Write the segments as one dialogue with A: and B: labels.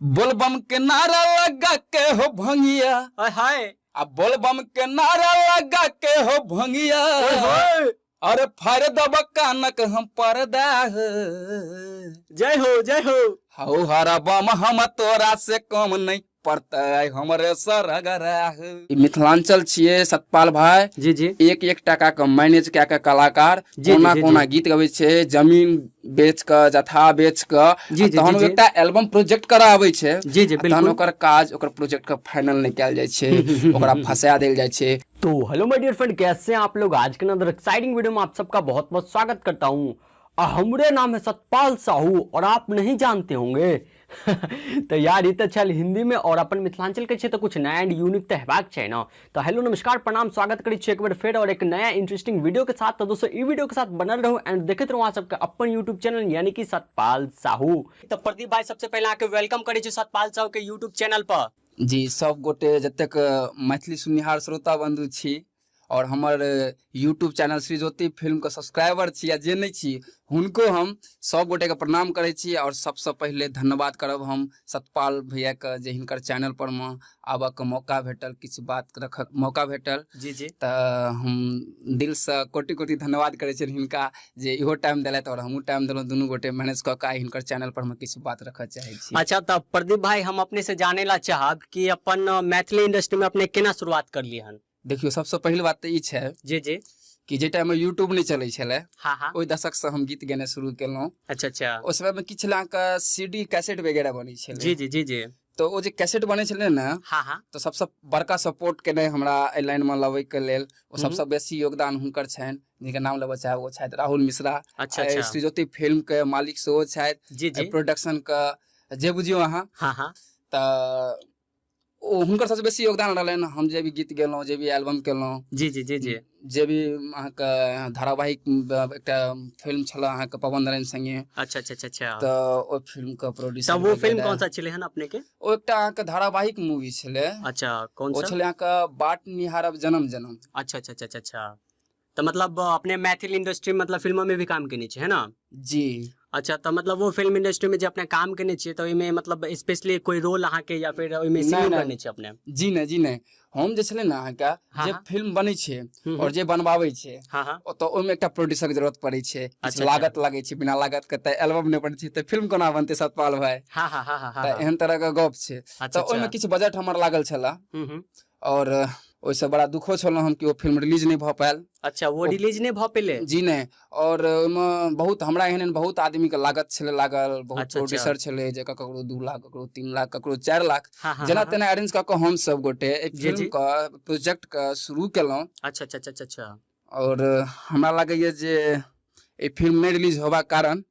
A: बोलबम के नारा लगा के हो भंगिया,
B: हाय
A: अब बोलबम के नारा लगा के हो भंगिया, अरे फाड़ दब कानक हम पर्दा
B: जय हो जय हो।
A: हौ हरा बम हम तोरा से कम नहीं पड़ता हमरे सरगरा। मिथिलांचल छियै सतपाल भाई
B: जी जी
A: एक एक टका के मैनेज कए के कलाकार कोना कोना गीत गबै छै, जमीन बेच के जथा बेच के तहन एकटा एल्बम प्रोजेक्ट कराबै छै।
B: जी जी
A: तहन ओकर काज ओकर प्रोजेक्ट के फाइनल नहीं कयल जाय छै, ओकरा फंसा देल जाय छै।
B: तो हेलो माय डियर फ्रेंड, कैसे हैं आप लोग। आज के अंदर एक्साइटिंग वीडियो में आप सबका बहुत बहुत स्वागत करता हूँ। हमरे नाम है सतपाल साहू और आप नहीं जानते होंगे तो यार ये तो चल हिंदी में और अपन मिथिलांचल के तो कुछ नया एंड यूनिक तो हेबाक छै ना। तो हेलो नमस्कार प्रणाम, स्वागत करी छी एक बार फिर और एक नया इंटरेस्टिंग वीडियो के साथ। तो दोस्तों ई वीडियो के साथ बनल रहू एंड देखते रहू आप सबके अपन यूट्यूब चैनल यानी कि सतपाल साहू। तो प्रदीप भाई सबसे पहले आके वेलकम करी छी सतपाल साहू के यूट्यूब चैनल पर।
A: जी सब गोटे जतेक मैथिली सुनिहार श्रोता बंधु छी और हमर YouTube channel Shri Jyoti film के सब्सक्राइबर छी या जे नहीं छी हुनको हम सब गोटे के प्रणाम करे छी। और सबसे पहले धन्यवाद करब हम सतपाल भैया के जे हिनकर चैनल पर में आबऽ के मौका भेटल, किछु बात रखक मौका भेटल।
B: जी जी
A: तो हम दिल से कोटि कोटि धन्यवाद करे छी हिनका जे इहो टाइम दिलथि और हमहूँ टाइम दिलहुँ, दुनू गोटे मैनेज कऽ के हिनकर चैनल पर में किछु बात रखऽ चाहे छी।
B: अच्छा तो प्रदीप भाई हम अपने से जाने ला चाहब कि अपन मैथिली इंडस्ट्री में अपने केना शुरुआत कर लिए हन।
A: देखियो सबसे पहली बात तो ई छै
B: जी जी
A: कि जे टाइम में यूट्यूब नहीं चले छले
B: हाँ
A: ओहि दशक से हम गीत गेने शुरू केलहुँ।
B: अच्छा अच्छा
A: उस समय में किछु अहाँके सीडी कैसेट वगैरह बनै छलै।
B: जी जी जी जी
A: तो ओ जे कैसेट बनै छलै ने
B: हाँ हाँ
A: तो सबसे बड़का सपोर्ट केने हमरा एहि लाइन में लबै के लेल ओ सबसे बेसी योगदान हुनकर छनि, जिनका नाम लेबऽ चाहे वो छथि राहुल मिश्रा।
B: अच्छा अच्छा
A: श्री ज्योति फिल्म के मालिक सेहो छथि,
B: जी जी
A: प्रोडक्शन के जे बुझियो अहाँ।
B: हाँ हाँ
A: तऽ ओ हुनकर सबसे बेसी योगदान रहलनि। हम जे भी गीत गेलहुँ, जे भी एल्बम केलहुँ,
B: जी जी जी जी
A: जे भी अहाँके धारावाहिक एकटा फिल्म छल अहाँके पवन नारायण संगे।
B: अच्छा अच्छा अच्छा अच्छा
A: तो ओ फिल्म का प्रोड्यूसर
B: तब वो फिल्म कौन सा चले हन अपने के।
A: ओ एकटा अहाँके धारावाहिक मूवी छलै।
B: अच्छा कौन
A: ओ
B: सा।
A: छलै अहाँके बाट निहारब जन्म जन्म।
B: अच्छा अच्छा अच्छा अच्छा अच्छा तो मतलब अपने मैथिली इंडस्ट्री मतलब फिल्मों में भी काम करने चाहिए है ना।
A: जी
B: अच्छा तो मतलब वो फिल्म इंडस्ट्री में जो अपने काम करने चाहिए तो ओहिमे मतलब स्पेशली कोई रोल अहाँ के या फिर ओहिमे सीन करने चाहिए अपने।
A: जी नहीं हम जे छलै ने अहाँके जे फिल्म बनै छै और जे बनबाबै छै
B: हाँ हाँ
A: तो ओहिमे एकटा प्रोड्यूसर के जरूरत पड़ै छै। किछु लागत लागै छै, बिना लागत के तऽ एल्बम नहि बनै छै तऽ फिल्म कोना बनतै सतपाल भाई।
B: हाँ हाँ हाँ हाँ
A: तऽ एहन तरह के गप छै। तऽ ओहिमे किछु बजट हमर लागल छला और ओहिसे बड़ा दुखो छलहुँ हम कि ओ फिल्म रिलीज नहीं भऽ पायल।
B: अच्छा वो रिलीज नहीं भऽ पेले।
A: जी नहीं, और ओहिमे बहुत हमरा एहन बहुत आदमी के लागत छलै लागल, बहुत प्रोड्यूसर छलै जे ककरो 2 लाख, ककरो 3 लाख, ककरो 4 लाख जेना तेना अरेंज कऽ के हम सब गोटे एक फिल्म के प्रोजेक्ट के शुरू केलहुँ।
B: अच्छा अच्छा अच्छा अच्छा
A: और हमरा लागैए जे ई फिल्म नहीं रिलीज होबाक कारण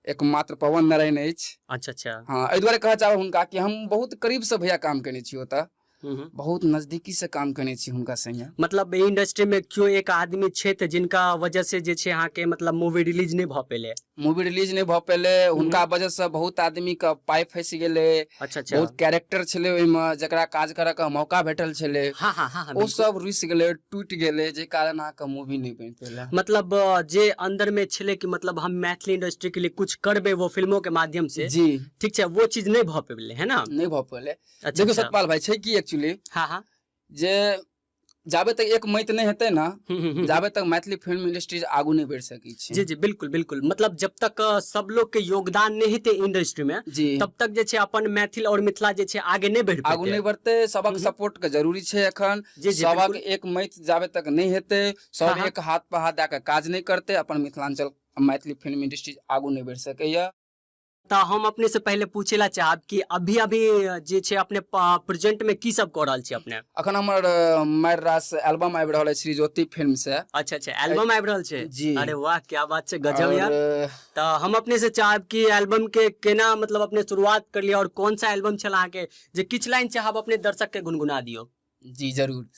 A: एकमात्र पवन नारायण अछि।
B: अच्छा अच्छा
A: हाँ एहि दुआरे कहऽ चाहब हुनका कि हम बहुत करीब से भैया काम केने छी, ओतऽ बहुत नजदीकी से काम करने छी हुनका संगे।
B: मतलब इंडस्ट्री में क्यों एक आदमी छे जिनका वजह से जे छे अहाँ के मतलब मूवी रिलीज नहीं भ पेले।
A: मूवी रिलीज नहीं भ पेले, हुनका वजह से बहुत आदमी के पाई फंस गेले।
B: अच्छा अच्छा
A: बहुत कैरेक्टर छले ओहिमे जकरा काज करे के मौका भेटल छले।
B: हाँ हाँ हाँ
A: ओ सब रुस गेले, टूट गेले, जे कारण अहाँ के मूवी नहीं बन पेले।
B: मतलब जे अंदर में छले कि मतलब हम मैथिली इंडस्ट्री के लिए कुछ करबे वो फिल्मों के माध्यम से।
A: जी
B: ठीक है वो चीज नहीं भ पेले है ना।
A: नहीं भ पेले।
B: अच्छा
A: देखो सतपाल भाई छै कि एक्चुअली
B: हाँ हाँ
A: जे जाबे तक एक मत नहीं हेतै ना जाबे तक मैथिली फिल्म इंडस्ट्री आगू नहीं बढ़ सकै छै।
B: जी जी बिल्कुल बिल्कुल, मतलब जब तक सब लोग के योगदान नहीं हेते इंडस्ट्री में
A: जी
B: तब तक जे छे अपन मैथिल और मिथिला जे छे आगे नहीं बढ़
A: आगू नहीं बढ़ते। सबक सपोर्ट के जरूरी छे एखन। सबक एक मत जाबे तक नहीं हेते, सब एक हाथ पर हाथ दे के काज नहीं करते, अपन मिथिलांचल मैथिली फिल्म इंडस्ट्री आगू नहीं बढ़ सकैया।
B: तो हम अपने से पहले पूछेला चाहब कि अभी अभी जे छे अपने प्रेजेंट में की सब कर रहल छी अपने।
A: अखन हमर मारि रास एल्बम आबि रहल है श्री ज्योति फिल्म से।
B: अच्छा अच्छा एल्बम आबि रहल छे
A: जी।
B: अरे वाह क्या बात छे, गजब यार। तो हम अपने से चाहब कि एल्बम के केना मतलब अपने शुरुआत कर लिया और कौन सा एल्बम छला अहाँ के जे किछ लाइन चाहब अपने दर्शक के गुनगुना दियो।
A: जी जरूर।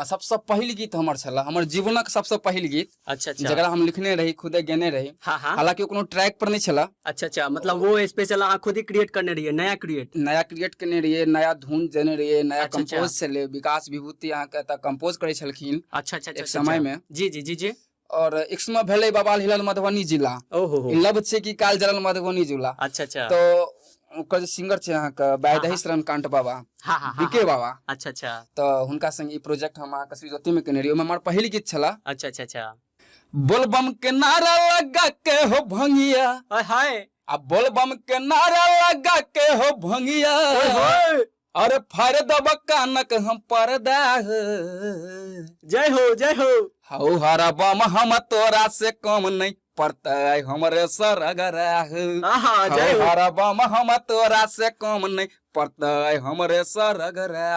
A: सबसे पहिल गीत हमर छला, हमर जीवनक सबसे पहिल गीत।
B: अच्छा अच्छा
A: जकरा हम लिखने रही, खुदे गेने रही।
B: हाँ हाँ
A: हालांकि कोनो ट्रैक पर नहीं छला।
B: अच्छा अच्छा मतलब वो स्पेशल आप खुद ही क्रिएट करने रहिए, नया क्रिएट
A: करने रहिए, नया धुन देने रहिए, नया कंपोज छले। विकास विभूति अहाँ के कंपोज करे छलखिन।
B: अच्छा अच्छा
A: एक समय में
B: जी जी जी जी
A: और इसमें भेले बबाल हिलल मधुबनी जिला।
B: ओहो
A: लब छे कि काल जलल मधुबनी जिला।
B: अच्छा अच्छा
A: तो ओकर जे सिंगर छै अहाँके वैदेही शरण कांट बाबा,
B: हाँ हाँ हाँ
A: बीके बाबा,
B: अच्छा अच्छा
A: तऽ हुनका संग ई प्रोजेक्ट हम अहाँके श्री ज्योति में केने रहियै। ओहिमे हमर पहिल गीत छला
B: अच्छा अच्छा अच्छा
A: बोलबम के नारा लगा के हो भंगिया,
B: हाय
A: आ बोलबम के नारा लगा के हो भंगिया, अरे फाड़ दब कानक हम पर्दा
B: जय हो जय हो।
A: हौ हरा बम हम तोरा से कम नहीं पड़ता हमरे सरगरा
B: आहा जय हो।
A: हरा बम हम तोरा से कम नहीं पड़ता हमरे सरगरा।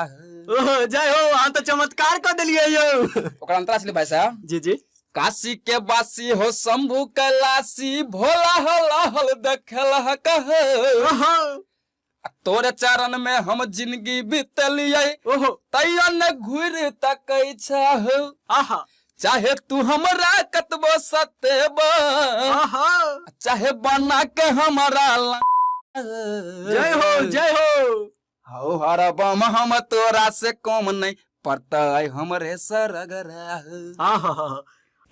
B: ओहो जय हो, अहाँ तो चमत्कार कर दिलिए यौ।
A: ओकरा अंतरा छलै भाई साहब,
B: जी जी
A: काशी के बासी हो शंभू कैलाशी, भोला हल देखल कह, तोरे चरण में हम जिंदगी बितलिए,
B: ओहो
A: तैया न घूर तकै छह,
B: आहा
A: चाहे तू हमरा कतबो सतेब, चाहे बना के हमारा
B: जय हो जय हो।
A: हौ हर बम हम तोरा से कम नहीं पड़ता हमरे सरगरा।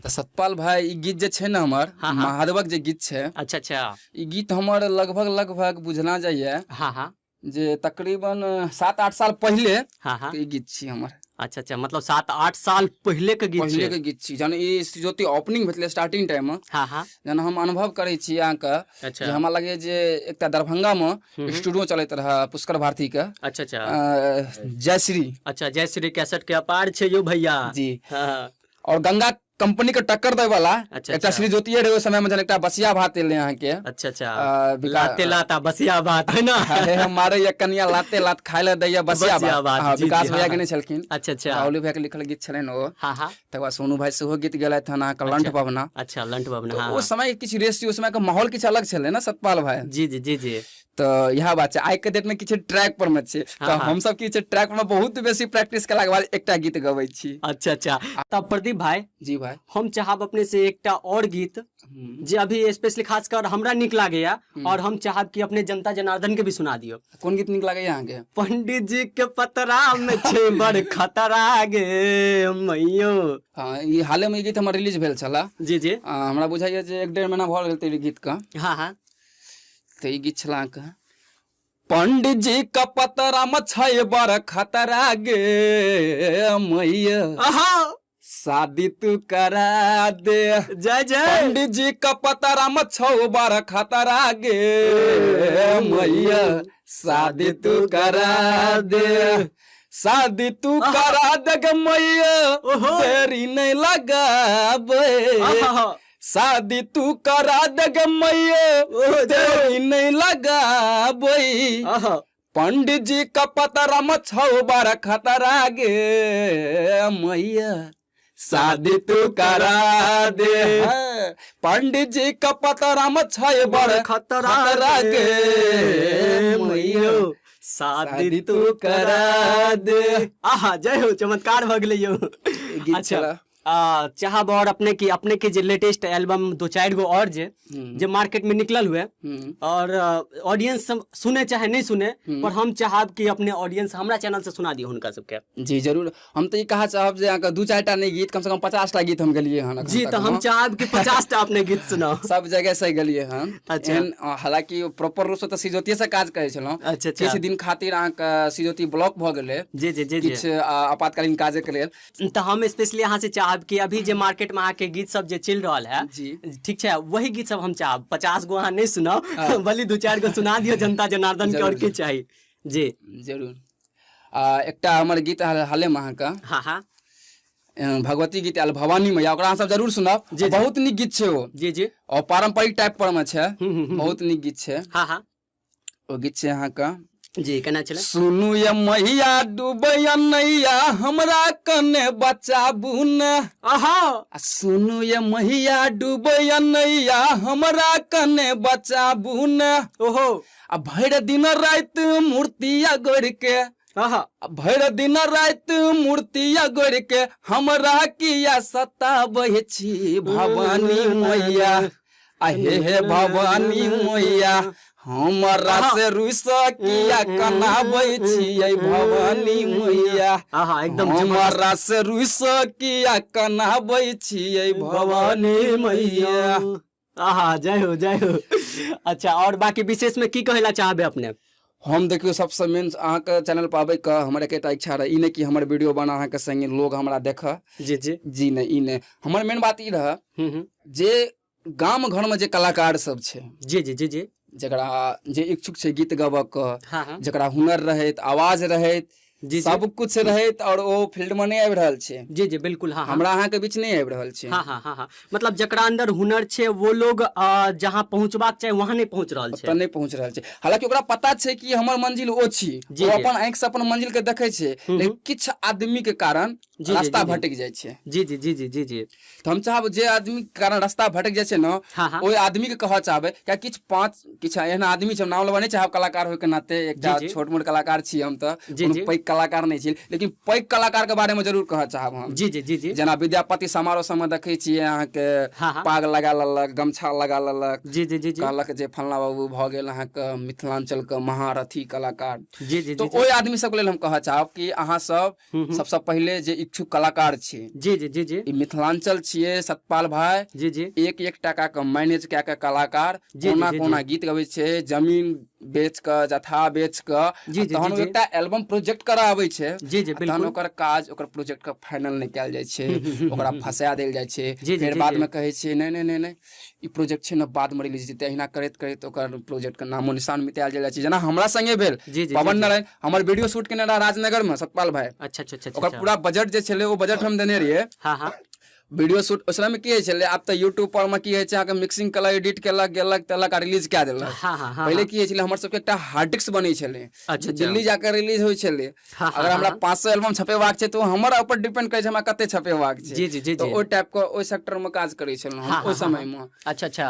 A: तऽ सतपाल भाई ई गीत जे छै ने हमर महादेवक जे गीत छै,
B: अच्छा अच्छा
A: ई गीत हमर लगभग बुझना जाइए
B: हाँ हाँ
A: जे तकरीबन 7-8 साल पहले
B: हाँ हाँ
A: ई गीत छी हमर।
B: अच्छा अच्छा, मतलब 7-8 साल पहले के गीत
A: पहले के गीत छी, जहन ई श्री ज्योति ओपनिंग भेटले स्टार्टिंग टाइम में,
B: हाँ हाँ
A: जहन हम अनुभव करे छी अहाँके,
B: अच्छा
A: जे हमरा लगे जे एकटा दरभंगा में स्टूडियो चलैत रहा पुष्कर भारती के,
B: अच्छा अच्छा
A: जयश्री,
B: अच्छा जयश्री कैसेट के अपार छै यौ भैया
A: जी,
B: हाँ
A: और गंगा कंपनी के टक्कर दे वाला
B: अच्छा
A: एकटा श्री ज्योति रहे उस समय में, जहन एकटा बसिया भात एले अहाँ के,
B: अच्छा अच्छा लाते लाता बसिया बात है ना,
A: हमारे ये कन्या लाते लात खाय ले दैया बसिया बात,
B: जी,
A: विकास
B: जी,
A: भैया
B: हाँ,
A: के नहीं छलखिन,
B: अच्छा अच्छा
A: राहुल भैया के लिखल गीत छलैन ओ,
B: हाँ हाँ
A: तकर बाद सोनू भाई सेहो गीत गेलैथ हन अहाँके लंठ पवना।
B: अच्छा लंठ पवना,
A: तो
B: हाँ
A: उस समय किछु रेसियो, उस समय के माहौल किछु अलग छलै ना सतपाल भाई।
B: जी जी जी जी
A: तो यह बात है, आइ के डेट में किछु ट्रैक पर में छै, तो हम सब की छै ट्रैक में बहुत बेसी प्रैक्टिस केला के बाद एकटा गीत गबै छी।
B: अच्छा अच्छा, तब प्रदीप भाई
A: जी भाई,
B: हम चाहब अपने से एकटा और गीत जे अभी स्पेशली खासकर हमरा निक लागैया, और हम चाहब कि अपने जनता जनार्दन के भी सुना दियो।
A: कोन गीत निक लागैया अहाँके?
B: पंडित जी के पतरा में छै बड़ खतरा गे मैयो।
A: हाँ, ई हाले में ई गीत हमर रिलीज भेल छला।
B: जी जी
A: हमरा बुझाइया जे 1-1.5 महीना भऽ गेल तऽ ई गीत का।
B: हाँ हाँ
A: तो ई गीत छला अहाँके, पंडित जी का पतरा में छै बड़ खतरा गे मैया, शादी तू करा दे।
B: जय जय।
A: पंडित जी का पतरा में छौ बड़ खतरा गे मैया, शादी तू करा दे, शादी तू करा दे गे मैया, देरी नहीं लगाबे, शादी तू करा दे गे मैया, देरी नहीं लगाबे, पंडित जी का पतरा में छौ बड़ खतरा गे मैया, शादी तू करा दे। पंडित जी का पतरा में छै बड़ खतरा गे मैया,
B: शादी तू करा दे। आहा जय हो, चमत्कार भ गेलै यौ। अच्छा चाहब और अपने की जे लेटेस्ट एल्बम 2-4 गो और जे मार्केट में निकलल हुए, और ऑडियंस सुने चाहे नहीं सुने, पर हम चाहब कि अपने ऑडियंस हमरा चैनल से सुना दियो हुनका सबके।
A: जी जरूर, हम तो ये कहा चाहब जे अहाँके 2-4 टा नहीं गीत, कम से कम 50 टा गीत हम गेलिए हन।
B: जी, तो हम चाहब कि 50 टा अपने गीत सुनाओ।
A: सब जगह से गेलिए हन।
B: अच्छा,
A: हालांकि प्रॉपर रूप से तो श्री ज्योति से काज करे छलौ।
B: अच्छा
A: किछु दिन खातिर अहाँके श्री ज्योति ब्लॉक भ गेलै,
B: जी जी जी,
A: किछु आपातकालीन काजे के लेल।
B: तो हम स्पेशली यहाँ से चाहब कि अभी जे मार्केट में आके गीत सब जे चल रहा है, ठीक है, वही गीत सब हम चाहब। 50 गो अहाँ नहीं सुनाओ, बल्कि 2-4 गो सुना दियो जनता जनार्दन के, और की चाहिए। जी
A: जरूर। एकटा हमर गीत हाले में अहाँके,
B: हाँ हाँ
A: भगवती गीत आयल भवानी मैया, ओकरा सब जरूर सुनब। बहुत नीक गीत छै ओ। जी जी, और पारंपरिक टाइप पर में छै, बहुत नीक गीत छै। हाँ हाँ, ओ गीत छै अहाँके,
B: जी केना चले।
A: सुनू ये मैया डूबैया नैया, हमरा कने बचाबू न। सुनू ये मैया डूबैया नैया, हमरा कने बचाबू न। ओहो, आ भरि दिन रात मूर्तिया गोर के, भरि दिन रात मूर्तिया गोर के, हमरा किया सताबै छी भवानी मैया। आहे हे भवानी मैया, हमरा से रुस किया कनाबै छियै भवानी मैया। एकदम हमरा से रुस किया कनाबै छियै भवानी मैया।
B: आहा जय हो जय हो। अच्छा और बाकी विशेष में की कहला चाहबे अपने?
A: हम देखियो सबसे मेन अहाँके चैनल पर आबे के हमर एकटा इच्छा रहे, ई नहीं कि हमर वीडियो बना अहाँके संगे लोग हमरा देखे।
B: जी जी
A: जी नहीं, ई नहीं, हमर मेन बात ई रहे
B: हम्म।
A: जे गाम घर में जे कलाकार सब छै,
B: जी जी जी जी
A: जकरा जे इच्छुक छै गीत गाबऽ के,
B: हाँ हाँ
A: जकरा हुनर रहैत, आवाज रहैत,
B: जी जी
A: सब कुछ रहैत और ओ फील्ड में नहीं आबि रहल छै,
B: जी जी बिल्कुल हाँ हाँ
A: हमरा अहाँ के बीच नहीं आबि रहल छै।
B: हाँ हाँ हाँ हाँ मतलब जकरा अंदर हुनर छे वो लोग जहाँ पहुँचबाक चाही वहाँ नहीं पहुँच रहल
A: ओतऽ
B: छे।
A: नहीं पहुंच रहल छै, हालांकि ओकरा पता छै कि हमर मंजिल ओ छी,
B: जी,
A: ओ
B: जी।
A: अपन आंखि से अपन मंजिल के देखे छै, लेकिन किछ आदमी के कारण
B: जी,
A: रास्ता
B: जी, जी।
A: भटक जाइ छै।
B: जी जी जी जी जी जी
A: तो हम चाहब जे आदमी के कारण रास्ता भटक जाइ छै न,
B: हाँ हाँ
A: ओहि आदमी के कहऽ चाहबै क्या किछ एहन आदमी छै, नाम लेबऽ नहीं चाहब कलाकार होय के नाते, एकटा
B: जी, जी।
A: छोट मोट कलाकार छी हम, तऽ
B: जी,
A: कोनो
B: जी।
A: पैघ कलाकार नहीं छी, लेकिन पैघ कलाकार के बारे में जरूर कहऽ चाहब हम।
B: जी जी जी जी
A: जेना विद्यापति समारोह सब में देखै छियै अहाँके
B: हाँ, हाँ।
A: पाग लगा लेलक, गमछा लगा लेलक,
B: जी जी जी जी
A: कहलक जे फलना बाबू भऽ गेल अहाँके मिथिलांचल के महारथी कलाकार।
B: जी जी
A: तो
B: जी
A: ओहि आदमी सबके लेल हम कहऽ चाहब कि अहाँ सब सबसे पहिले जे इच्छुक कलाकार छी,
B: जी जी जी जी
A: ई मिथिलांचल छियै, सतपाल भाई
B: जी जी
A: एक टाका के मैनेज कए के कलाकार
B: जी, जी,
A: कोना
B: जी,
A: कोना गीत गबै छै, जमीन बेच के, जथा बेच के,
B: जी, जी,
A: तहन
B: जी,
A: ओ
B: जी।
A: एकटा एल्बम प्रोजेक्ट करऽ आबै छै,
B: जी, जी,
A: तहन
B: बिल्कुल।
A: ओकर काज, ओकर प्रोजेक्ट के फाइनल नहीं कयल जाइ छै, ओकरा फंसा देल जाइ छै,
B: जी, जी,
A: फेर
B: जी,
A: बाद
B: जी।
A: में कहै छै नहीं नहीं नहीं नहीं ई प्रोजेक्ट छै ने बाद में रिलीज हेतै, अहिना करैत करैत ओकर प्रोजेक्ट के नामो निशान मिटायल जाइ छै। जेना हमरा संगे भेल
B: जी, जी, जी,
A: पवन
B: जी।
A: नारायण, हमर वीडियो शूट केने रहा राजनगर में सतपाल भाई,
B: अच्छा अच्छा अच्छा
A: ओकर
B: अच्छा
A: पूरा बजट जे छलै ओ बजट हम देने रहियै।
B: हाँ हाँ
A: वीडियो शूट उस समय में की होइ छलै, आब तऽ यूट्यूब पर में की होइ छै अहाँके मिक्सिंग केलक, एडिट केलक, गेलक तेलक आ रिलीज कए देलक।
B: हाँ हाँ हाँ
A: पहिले की होइ छलै, हमर सबके एकटा हार्ड डिस्क बनै छलै,
B: अच्छा,
A: जे
B: अच्छा।
A: दिल्ली जाकर रिलीज होइ छलै।
B: हाँ, हाँ,
A: अगर हमरा
B: हाँ।
A: 500 एल्बम छपेबाक छै तो हमरा ऊपर डिपेंड करै छै हमरा कते छपेबाक छै।
B: जी, जी, जी,
A: तो
B: जी।
A: ओहि टाइप के ओहि सेक्टर में काज करै छलहुँ
B: हाँ
A: हम ओहि
B: हाँ
A: समय में।
B: हाँ अच्छा अच्छा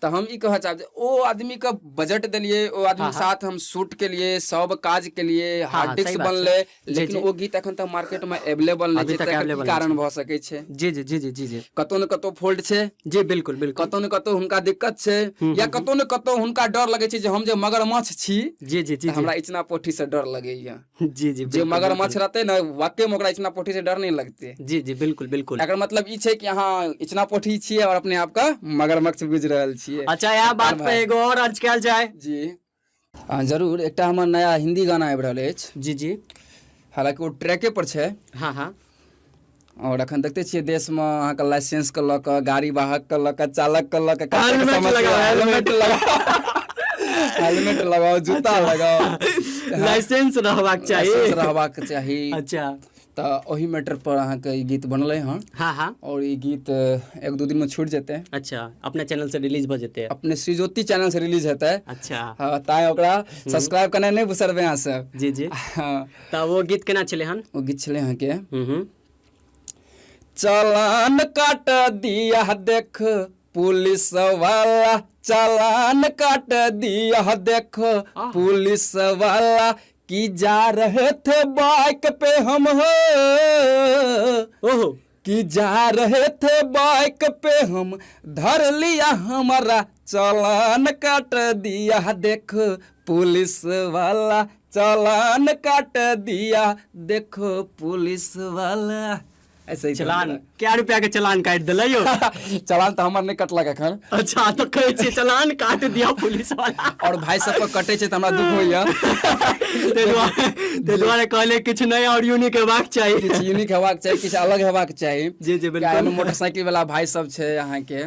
A: तो हम ई कहऽ चाहब जे ओ आदमी के बजट देलिए, ओ आदमी
B: हाँ,
A: के
B: हाँ।
A: साथ हम शूट के लिए, सब काज के लिए,
B: हाँ,
A: हार्ड
B: हाँ,
A: डिस्क
B: सही बात
A: बनले,
B: छै। जी,
A: लेकिन
B: जी।
A: ओ गीत एखन तक मार्केट में अवेलेबल नहीं
B: अभी
A: छै,
B: तक
A: तकर
B: available
A: की कारण
B: नहीं
A: भऽ सकै छै?
B: जी जी जी जी जी जी
A: कतौ न कतौ फॉल्ट छै,
B: जी बिल्कुल बिल्कुल
A: कतौ न कतौ हुनका दिक्कत छै, या कतौ न कतौ हुनका डर लगै छै जे हम जे मगरमच्छ छी,
B: जी जी जी
A: तऽ हमरा इचना पोठी से डर लगैया।
B: जी जी
A: जे
B: बिल्कुल
A: मगरमच्छ
B: बिल्कुल।
A: रहतै न, वाकई में ओकरा इचना पोठी से डर नहीं लगतै।
B: जी जी बिल्कुल बिल्कुल।
A: एकर मतलब ई छै कि अहाँ इचना पोठी छियै और अपने आप के मगरमच्छ बुझि रहल छियै।
B: अच्छा यह बात पे एगो और अर्ज कयल जाय।
A: जी जरूर, एकटा हमर नया हिंदी गाना आबि रहल अछि,
B: जी जी
A: हालांकि ओ ट्रैके पर छै,
B: हाँ हाँ
A: और अखन देखते छियै देश में अहाँके लाइसेंस के लऽ कऽ, गाड़ी वाहक के लऽ कऽ, चालक के लऽ कऽ कतेक
B: हेलमेट
A: समस्या,
B: लगाओ,
A: हेलमेट लगाओ हेलमेट लगाओ, जूता लगाओ,
B: लाइसेंस रहबाक चाहिए।
A: लाइसेंस रहबाक चाही।
B: अच्छा
A: तऽ ओही मैटर पर अहाँके ई गीत बनलै हन,
B: हाँ हाँ
A: और ई गीत एक दू दिन में छूट जेतै,
B: अच्छा अपने चैनल से रिलीज भ जेते।
A: अपने श्रीज्योति चैनल से रिलीज हेतै।
B: अच्छा
A: हाँ, ताय ओकरा सब्सक्राइब करनाइ नहीं बिसरबै अहाँ सब।
B: जी जी
A: हाँ,
B: तऽ वो गीत केना छलै हन?
A: ओ गीत छलै अहाँके
B: हम्म।
A: चालान काट दिया देख पुलिस वाला, चालान काट दिया देख पुलिस वाला, कि जा रहे थे बाइक पे हम हो,
B: ओहो
A: कि जा रहे थे बाइक पे हम, धर लिया हमारा चालान काट दिया देख पुलिस वाला, चालान काट दिया देखो पुलिस वाला। ऐसे ही
B: चलान क्या रुपया के चलान काट दिल यो?
A: चलान तो हमर नहीं कटलक एखन,
B: अच्छा तो कहै छै चलान काट दिया पुलिस वाला।
A: और भाई सब के कटे छै त हमरा दुख होइया।
B: ताहि दुआरे कहले किछु नया और यूनिक हेबाक चाही,
A: किछु यूनिक हेबाक चाही, किछु अलग हेबाक चाही।
B: जी जी
A: क्या
B: बिल्कुल।
A: मोटरसाइकिल वाला भाई सब छै अहाँ के,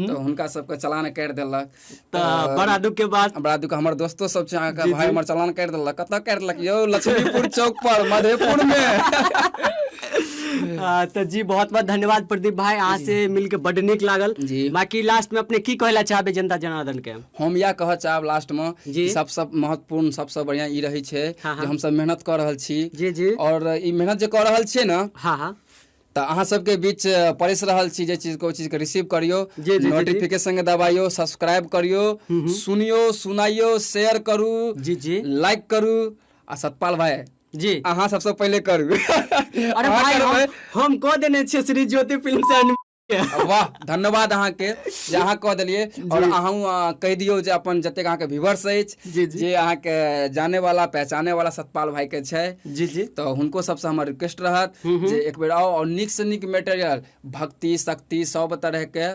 A: तो हुनका सबके चलान काटि देलक,
B: तऽ बड़ा दुख के बात।
A: बड़ा दुख। हमर दोस्तो सब छै अहाँ
B: जी,
A: के, भाई
B: जी।
A: हमर चलान काटि देलक। कतऽ काटि देलक यौ? लक्ष्मीपुर चौक पर, मधेपुर में।
B: तो जी बहुत बहुत धन्यवाद प्रदीप भाई, अहाँ से मिलके बड नीक लागल।
A: जी।
B: बाकी लास्ट में अपने की कहला चाहबे जनता जनार्दन के?
A: हम इएह कहऽ चाहब लास्ट में,
B: जी।
A: सबसे महत्वपूर्ण सबसे बढ़िया ई रहै छै
B: हाँ, हाँ।
A: जे हमसब मेहनत कऽ रहल छी,
B: जी जी
A: और ई मेहनत जे कऽ रहल छियै ना,
B: हाँ हाँ
A: तऽ अहाँ सबके बीच परस रहल छी जे चीज को, ओ चीज के रिसीव करियो,
B: जी, जी, जी,
A: नोटिफिकेशन के दबाइयो, सब्सक्राइब करियो, सुनियो, सुनाइयो, शेयर करू,
B: जी जी
A: लाइक करू। आ सतपाल भाई
B: जी
A: अहाँ सबसे पहले करू।
B: अरे
A: अहाँ
B: भाई
A: करबै।
B: हम कह देने छियै श्री ज्योति फिल्म से
A: वाह धन्यवाद अहाँ के जे अहाँ कह देलिए और अहाँ कह दियौ जे अपन जतेक अहाँ के व्यूअर्स अछि जे अहाँ के जाने वाला पहचाने वाला सतपाल भाई के छै
B: जी जी
A: तो हुनको सबसे हमर रिक्वेस्ट रहत जे एक बेर आओ और नीक से नीक मटेरियल भक्ति शक्ति सब तरह के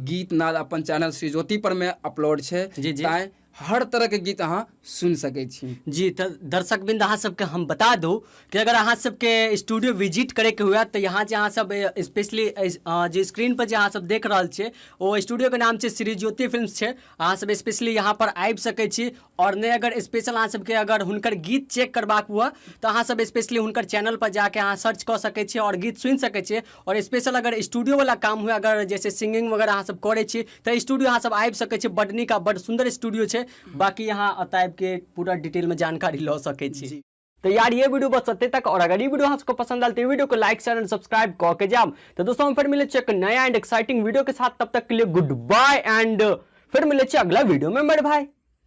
A: गीत नाद अपन चैनल श्री ज्योति पर में अपलोड छै
B: जी जी
A: ताकि हर तरह के गीत अहाँ सुन सकै छी
B: जी। तो दर्शक बिंद अहाँ सबके हम बता दूं कि अगर अहाँ सबके स्टूडियो विजिट करे के हुआ तो यहाँ जे अहाँ सब स्पेशली जे स्क्रीन पर जे अहाँ सब देख रहल छे वो स्टूडियो के नाम छे श्री ज्योति फिल्म्स छे। अहाँ सब स्पेशली यहाँ पर आबि सकै छी और ने अगर स्पेशल अहाँ सबके अगर हुनकर गीत चेक करबाक हुआ तो अहाँ सब स्पेशली हुनकर चैनल पर जाके अहाँ सर्च कर सकै छी और गीत सुन सकै छी। और स्पेशल अगर स्टूडियो वाला काम हुआ अगर जैसे सिंगिंग वगैरह अहाँ सब करे छी तो स्टूडियो अहाँ सब आबि सकै छी। बड नीक बड सुंदर स्टूडियो छे। बाकी यहाँ अताइब के पूरा डिटेल में जानकारी लो सके छी। तो यार ये वीडियो बस सत्य तक और अगर ये वीडियो आपको पसंद आए तो वीडियो को लाइक शेयर एंड सब्सक्राइब करके जाओ। तो दोस्तों हम फिर मिले एक नया एंड एक्साइटिंग वीडियो के साथ, तब तक के लिए गुड बाय एंड फिर मिले अगला वीडियो में मेरे भाई।